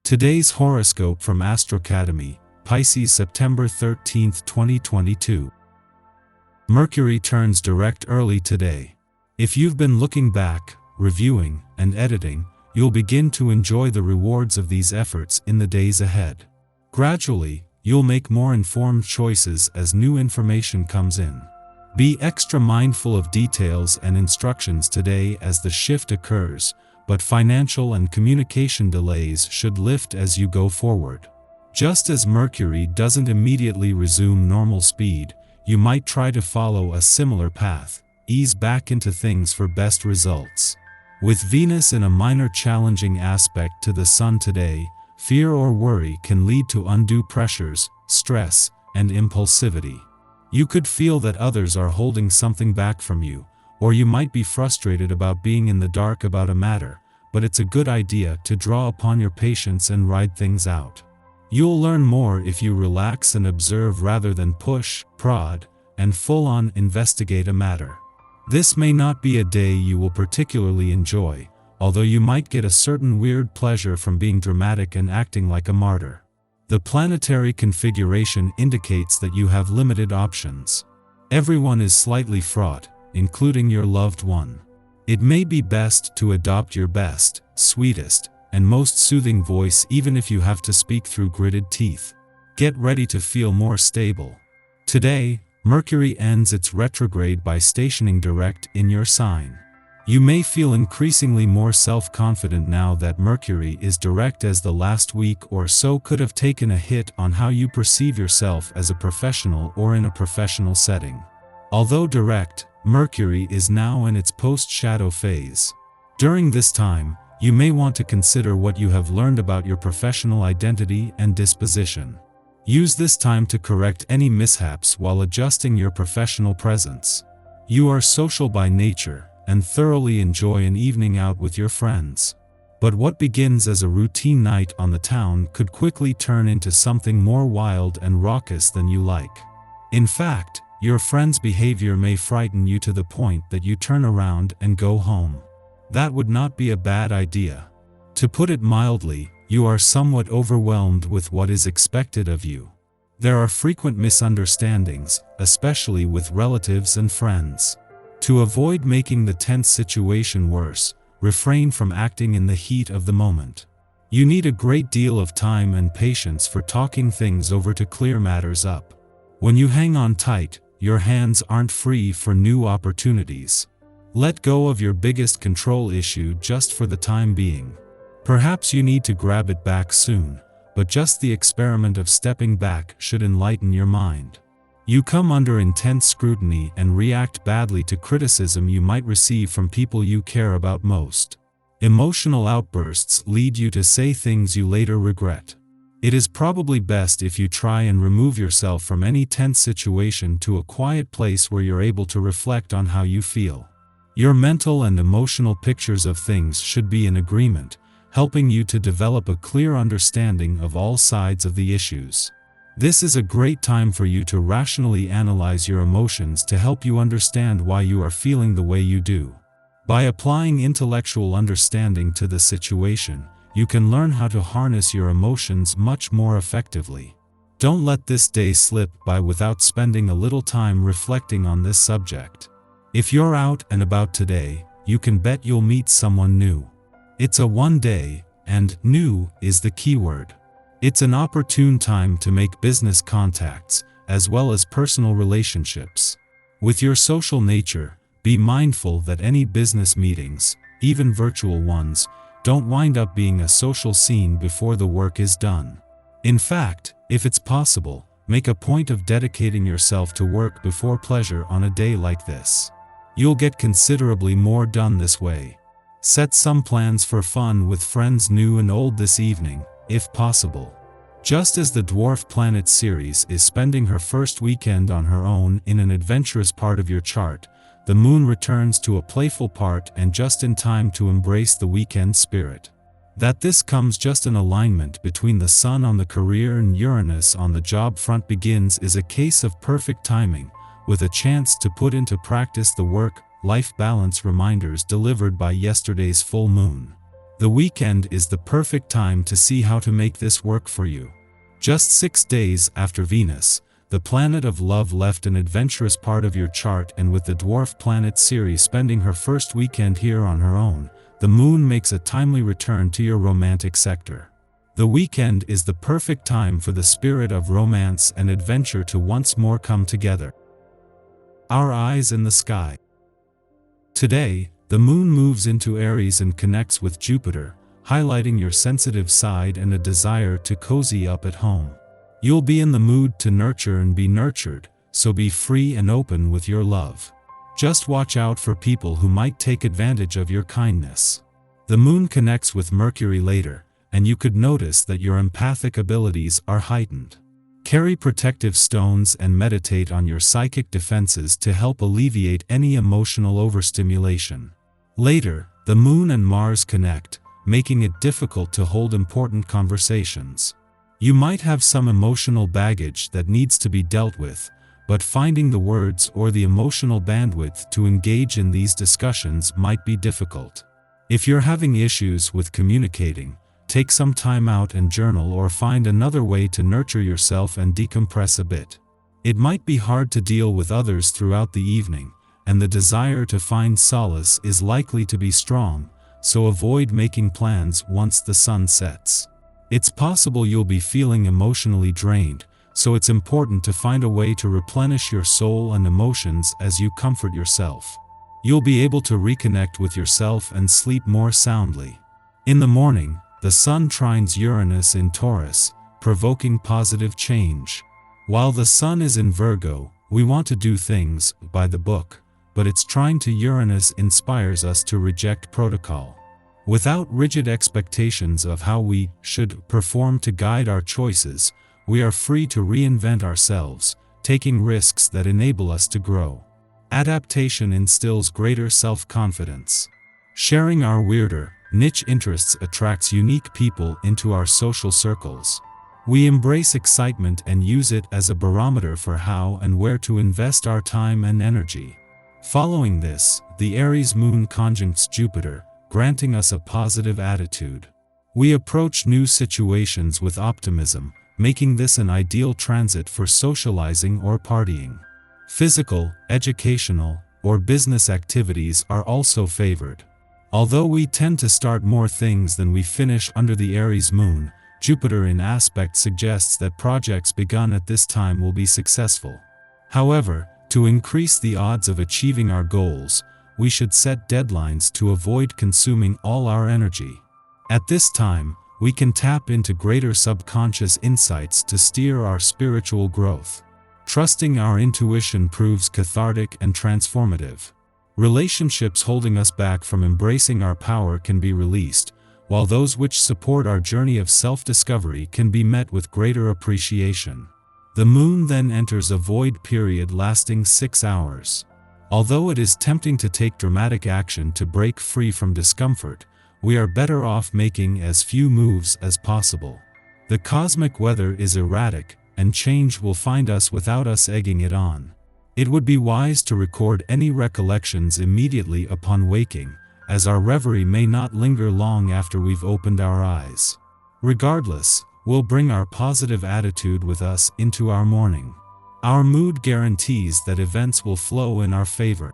Today's horoscope from Astrocademy, Pisces September 13, 2022. Mercury turns direct early today. If you've been looking back, reviewing, and editing, you'll begin to enjoy the rewards of these efforts in the days ahead. Gradually, you'll make more informed choices as new information comes in. Be extra mindful of details and instructions today as the shift occurs, but financial and communication delays should lift as you go forward. Just as Mercury doesn't immediately resume normal speed, you might try to follow a similar path, ease back into things for best results. With Venus in a minor challenging aspect to the Sun today, fear or worry can lead to undue pressures, stress, and impulsivity. You could feel that others are holding something back from you, or you might be frustrated about being in the dark about a matter, but it's a good idea to draw upon your patience and ride things out. You'll learn more if you relax and observe rather than push, prod, and full-on investigate a matter. This may not be a day you will particularly enjoy, although you might get a certain weird pleasure from being dramatic and acting like a martyr. The planetary configuration indicates that you have limited options. Everyone is slightly fraught, including your loved one. It may be best to adopt your best, sweetest, and most soothing voice even if you have to speak through gritted teeth. Get ready to feel more stable. Today, Mercury ends its retrograde by stationing direct in your sign. You may feel increasingly more self-confident now that Mercury is direct, as the last week or so could have taken a hit on how you perceive yourself as a professional or in a professional setting. Although direct, Mercury is now in its post-shadow phase. During this time, you may want to consider what you have learned about your professional identity and disposition. Use this time to correct any mishaps while adjusting your professional presence. You are social by nature and thoroughly enjoy an evening out with your friends. But what begins as a routine night on the town could quickly turn into something more wild and raucous than you like. In fact, your friend's behavior may frighten you to the point that you turn around and go home. That would not be a bad idea. To put it mildly, you are somewhat overwhelmed with what is expected of you. There are frequent misunderstandings, especially with relatives and friends. To avoid making the tense situation worse, refrain from acting in the heat of the moment. You need a great deal of time and patience for talking things over to clear matters up. When you hang on tight, your hands aren't free for new opportunities. Let go of your biggest control issue just for the time being. Perhaps you need to grab it back soon, but just the experiment of stepping back should enlighten your mind. You come under intense scrutiny and react badly to criticism you might receive from people you care about most. Emotional outbursts lead you to say things you later regret. It is probably best if you try and remove yourself from any tense situation to a quiet place where you're able to reflect on how you feel. Your mental and emotional pictures of things should be in agreement, helping you to develop a clear understanding of all sides of the issues. This is a great time for you to rationally analyze your emotions to help you understand why you are feeling the way you do. By applying intellectual understanding to the situation, you can learn how to harness your emotions much more effectively. Don't let this day slip by without spending a little time reflecting on this subject. If you're out and about today, you can bet you'll meet someone new. It's a one day, and new is the keyword. It's an opportune time to make business contacts, as well as personal relationships. With your social nature, be mindful that any business meetings, even virtual ones, don't wind up being a social scene before the work is done. In fact, if it's possible, make a point of dedicating yourself to work before pleasure on a day like this. You'll get considerably more done this way. Set some plans for fun with friends new and old this evening, if possible. Just as the dwarf planet Ceres is spending her first weekend on her own in an adventurous part of your chart, the moon returns to a playful part and just in time to embrace the weekend spirit. That this comes just in alignment between the Sun on the career and Uranus on the job front begins is a case of perfect timing, with a chance to put into practice the work-life balance reminders delivered by yesterday's full moon. The weekend is the perfect time to see how to make this work for you. Just 6 days after Venus, the planet of love, left an adventurous part of your chart, and with the dwarf planet Ceres spending her first weekend here on her own, the moon makes a timely return to your romantic sector. The weekend is the perfect time for the spirit of romance and adventure to once more come together. Our eyes in the sky. Today, the moon moves into Aries and connects with Jupiter, highlighting your sensitive side and a desire to cozy up at home. You'll be in the mood to nurture and be nurtured, so be free and open with your love. Just watch out for people who might take advantage of your kindness. The moon connects with Mercury later, and you could notice that your empathic abilities are heightened. Carry protective stones and meditate on your psychic defenses to help alleviate any emotional overstimulation. Later, the moon and Mars connect, making it difficult to hold important conversations. You might have some emotional baggage that needs to be dealt with, but finding the words or the emotional bandwidth to engage in these discussions might be difficult. If you're having issues with communicating, take some time out and journal, or find another way to nurture yourself and decompress a bit. It might be hard to deal with others throughout the evening, and the desire to find solace is likely to be strong, so avoid making plans once the sun sets. It's possible you'll be feeling emotionally drained, so it's important to find a way to replenish your soul and emotions as you comfort yourself. You'll be able to reconnect with yourself and sleep more soundly. In the morning, the sun trines Uranus in Taurus, provoking positive change. While the sun is in Virgo, we want to do things by the book, but its trine to Uranus inspires us to reject protocol. Without rigid expectations of how we should perform to guide our choices, we are free to reinvent ourselves, taking risks that enable us to grow. Adaptation instills greater self-confidence. Sharing our weirder, niche interests attracts unique people into our social circles. We embrace excitement and use it as a barometer for how and where to invest our time and energy. Following this, the Aries moon conjuncts Jupiter, granting us a positive attitude. We approach new situations with optimism, making this an ideal transit for socializing or partying. Physical, educational, or business activities are also favored. Although we tend to start more things than we finish under the Aries moon, Jupiter in aspect suggests that projects begun at this time will be successful. However, to increase the odds of achieving our goals, we should set deadlines to avoid consuming all our energy. At this time, we can tap into greater subconscious insights to steer our spiritual growth. Trusting our intuition proves cathartic and transformative. Relationships holding us back from embracing our power can be released, while those which support our journey of self-discovery can be met with greater appreciation. The moon then enters a void period lasting 6 hours. Although it is tempting to take dramatic action to break free from discomfort, we are better off making as few moves as possible. The cosmic weather is erratic, and change will find us without us egging it on. It would be wise to record any recollections immediately upon waking, as our reverie may not linger long after we've opened our eyes. Regardless, we'll bring our positive attitude with us into our morning. Our mood guarantees that events will flow in our favor.